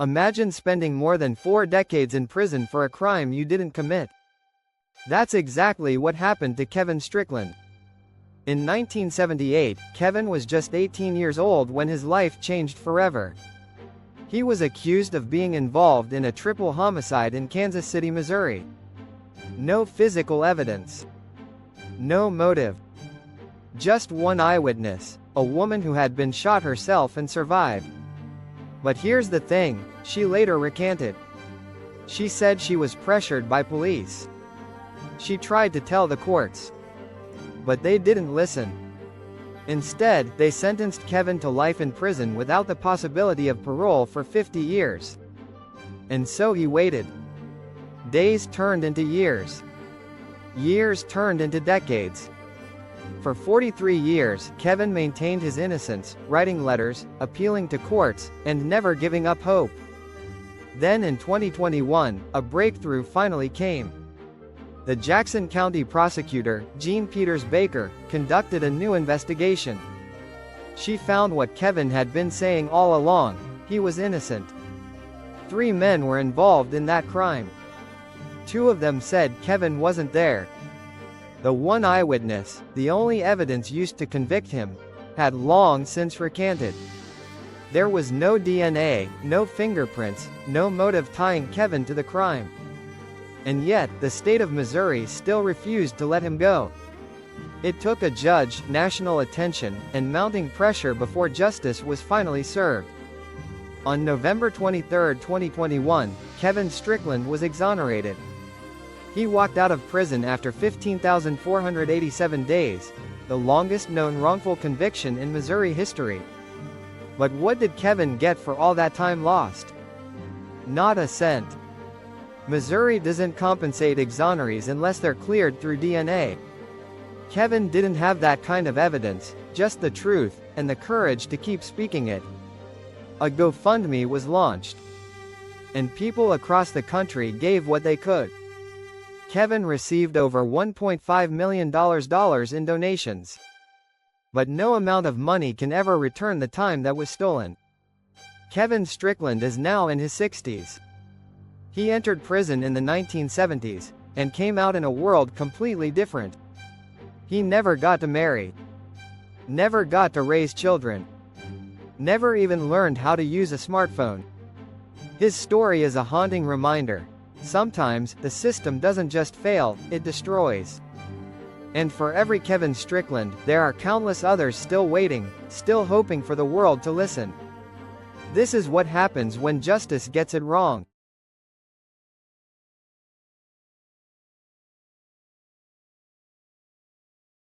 Imagine spending more than 4 decades in prison for a crime you didn't commit. That's exactly what happened to Kevin Strickland. In 1978, Kevin was just 18 years old when his life changed forever. He was accused of being involved in a triple homicide in Kansas City, Missouri. No physical evidence. No motive. Just one eyewitness, a woman who had been shot herself and survived. But here's the thing, she later recanted. She said she was pressured by police. She tried to tell the courts. But they didn't listen. Instead, they sentenced Kevin to life in prison without the possibility of parole for 50 years. And so he waited. Days turned into years. Years turned into decades. For 43 years, Kevin maintained his innocence, writing letters, appealing to courts, and never giving up hope. Then in 2021, a breakthrough finally came. The Jackson County prosecutor, Jean Peters Baker, conducted a new investigation. She found what Kevin had been saying all along: he was innocent. 3 men were involved in that crime. 2 of them said Kevin wasn't there. The one eyewitness, the only evidence used to convict him, had long since recanted. There was no DNA, no fingerprints, no motive tying Kevin to the crime. And yet, the state of Missouri still refused to let him go. It took a judge, national attention, and mounting pressure before justice was finally served. On November 23, 2021, Kevin Strickland was exonerated. He walked out of prison after 15,487 days, the longest known wrongful conviction in Missouri history. But what did Kevin get for all that time lost? Not a cent. Missouri doesn't compensate exonerees unless they're cleared through DNA. Kevin didn't have that kind of evidence, just the truth, and the courage to keep speaking it. A GoFundMe was launched. And people across the country gave what they could. Kevin received over $1.5 million in donations. But no amount of money can ever return the time that was stolen. Kevin Strickland is now in his 60s. He entered prison in the 1970s, and came out in a world completely different. He never got to marry. Never got to raise children. Never even learned how to use a smartphone. His story is a haunting reminder. Sometimes, the system doesn't just fail, it destroys. And for every Kevin Strickland, there are countless others still waiting, still hoping for the world to listen. This is what happens when justice gets it wrong.